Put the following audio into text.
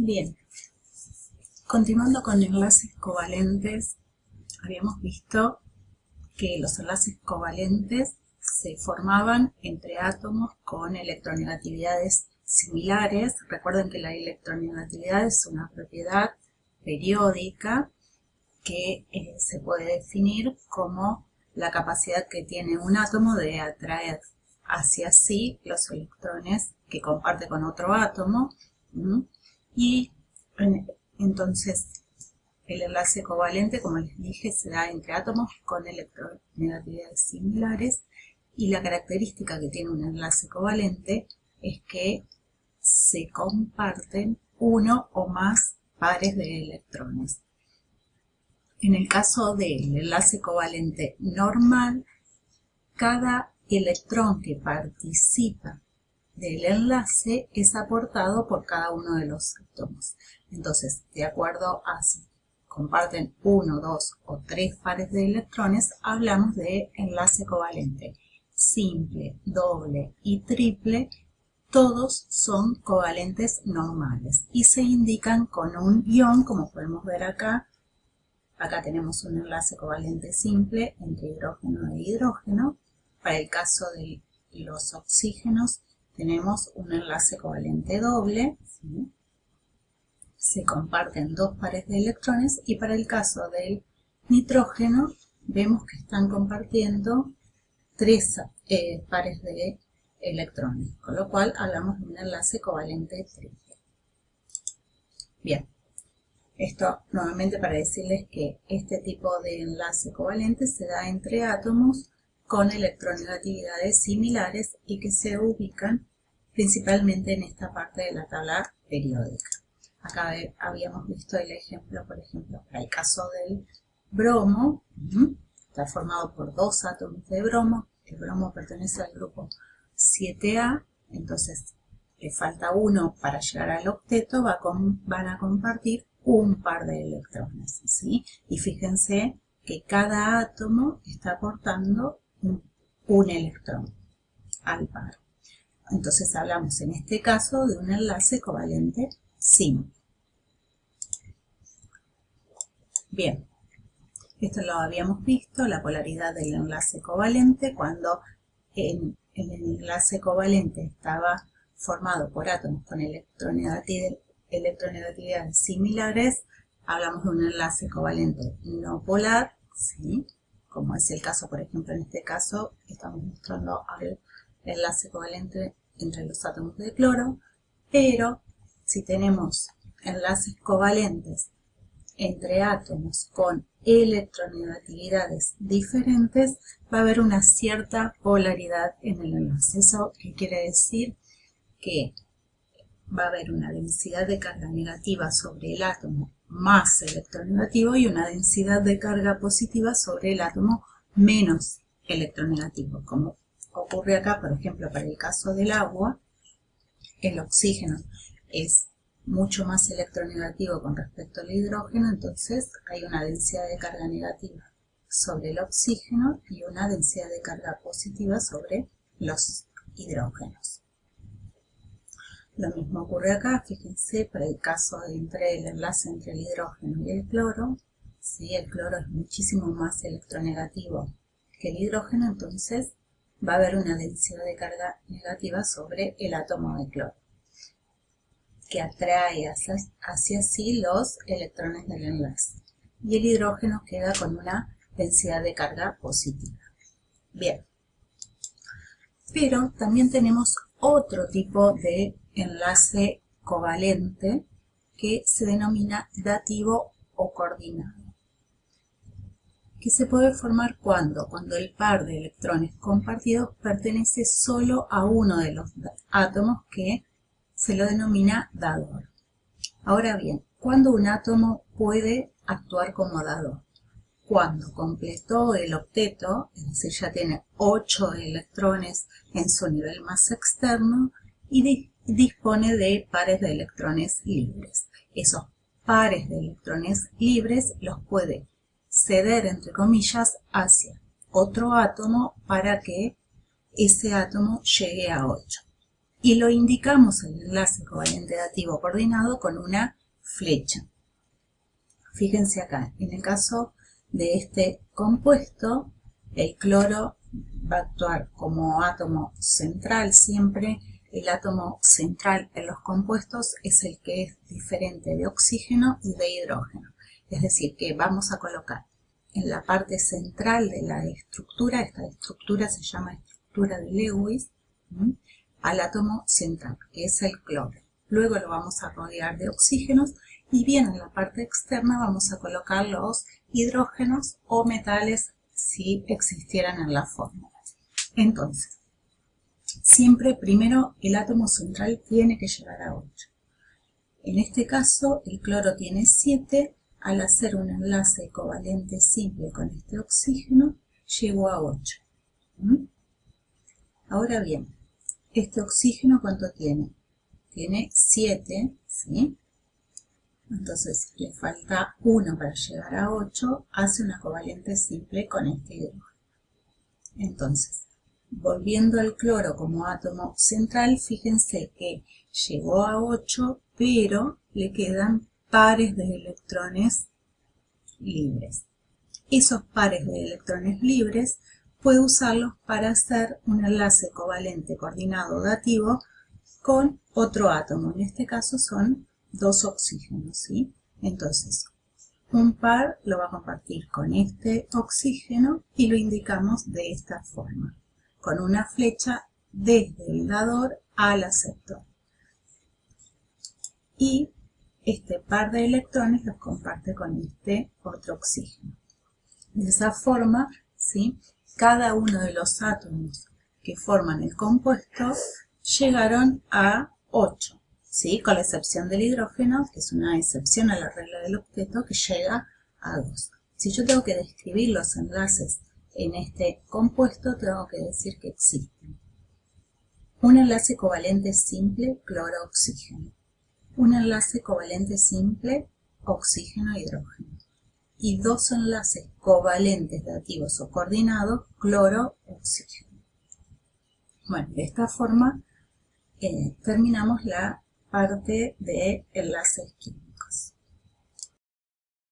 Bien, continuando con enlaces covalentes, habíamos visto que los enlaces covalentes se formaban entre átomos con electronegatividades similares. Recuerden que la electronegatividad es una propiedad periódica que se puede definir como la capacidad que tiene un átomo de atraer hacia sí los electrones que comparte con otro átomo. Y entonces el enlace covalente, como les dije, se da entre átomos con electronegatividades similares, y la característica que tiene un enlace covalente es que se comparten uno o más pares de electrones. En el caso del enlace covalente normal, cada electrón que participa del enlace es aportado por cada uno de los átomos. Entonces, de acuerdo a si comparten uno, dos o tres pares de electrones, hablamos de enlace covalente. Simple, doble y triple, todos son covalentes normales y se indican con un ion, como podemos ver acá. Acá tenemos un enlace covalente simple entre hidrógeno e hidrógeno. Para el caso de los oxígenos tenemos un enlace covalente doble, ¿sí? Se comparten dos pares de electrones, y para el caso del nitrógeno vemos que están compartiendo tres pares de electrones, con lo cual hablamos de un enlace covalente triple. Bien. Esto nuevamente para decirles que este tipo de enlace covalente se da entre átomos con electronegatividades similares y que se ubican principalmente en esta parte de la tabla periódica. Acá habíamos visto el ejemplo, por ejemplo, para el caso del bromo, está formado por dos átomos de bromo. El bromo pertenece al grupo 7A, entonces le falta uno para llegar al octeto, van a compartir un par de electrones, ¿sí? Y fíjense que cada átomo está aportando un electrón al par. Entonces hablamos en este caso de un enlace covalente simple. Bien, esto lo habíamos visto, la polaridad del enlace covalente, cuando el enlace covalente estaba formado por átomos con electronegatividades similares, hablamos de un enlace covalente no polar, ¿sí? Como es el caso, por ejemplo, en este caso estamos mostrando el enlace covalente entre los átomos de cloro, pero si tenemos enlaces covalentes entre átomos con electronegatividades diferentes, va a haber una cierta polaridad en el enlace. ¿Eso qué quiere decir? Que va a haber una densidad de carga negativa sobre el átomo más electronegativo y una densidad de carga positiva sobre el átomo menos electronegativo, como ocurre acá, por ejemplo, para el caso del agua. El oxígeno es mucho más electronegativo con respecto al hidrógeno, entonces hay una densidad de carga negativa sobre el oxígeno y una densidad de carga positiva sobre los hidrógenos. Lo mismo ocurre acá, fíjense, para el caso entre el enlace entre el hidrógeno y el cloro, ¿sí? El cloro es muchísimo más electronegativo que el hidrógeno, entonces va a haber una densidad de carga negativa sobre el átomo de cloro, que atrae hacia sí los electrones del enlace. Y el hidrógeno queda con una densidad de carga positiva. Bien. Pero también tenemos otro tipo de enlace covalente que se denomina dativo o coordinado, que se puede formar cuando el par de electrones compartidos pertenece solo a uno de los átomos, que se lo denomina dador. Ahora bien, ¿cuándo un átomo puede actuar como dador? Cuando completó el octeto, es decir, ya tiene 8 electrones en su nivel más externo y dispone de pares de electrones libres. Esos pares de electrones libres los puede ceder, entre comillas, hacia otro átomo para que ese átomo llegue a 8. y lo indicamos el enlace covalente dativo coordinado con una flecha. Fíjense acá, en el caso de este compuesto, el cloro va a actuar como átomo central siempre. El átomo central en los compuestos es el que es diferente de oxígeno y de hidrógeno. Es decir, que vamos a colocar en la parte central de la estructura, esta estructura se llama estructura de Lewis, al átomo central, que es el cloro. Luego lo vamos a rodear de oxígenos y bien en la parte externa vamos a colocar los hidrógenos o metales si existieran en la fórmula. Entonces, siempre primero el átomo central tiene que llegar a 8. En este caso el cloro tiene 7, al hacer un enlace covalente simple con este oxígeno llegó a 8. Ahora bien, este oxígeno ¿cuánto tiene? Tiene 7, ¿sí? Entonces le falta 1 para llegar a 8, hace una covalente simple con este hidrógeno. Entonces, volviendo al cloro como átomo central, fíjense que llegó a 8, pero le quedan pares de electrones libres. Esos pares de electrones libres puede usarlos para hacer un enlace covalente coordinado dativo con otro átomo. En este caso son 2 oxígenos, ¿sí? Entonces, un par lo va a compartir con este oxígeno y lo indicamos de esta forma, con una flecha desde el dador al aceptor. Y este par de electrones los comparte con este otro oxígeno. De esa forma, ¿sí?, cada uno de los átomos que forman el compuesto llegaron a 8, ¿sí?, con la excepción del hidrógeno, que es una excepción a la regla del octeto, que llega a 2. Si yo tengo que describir los enlaces en este compuesto, tengo que decir que existen un enlace covalente simple cloro-oxígeno, un enlace covalente simple oxígeno-hidrógeno y 2 enlaces covalentes dativos o coordinados cloro-oxígeno. Bueno, de esta forma terminamos la parte de enlaces químicos.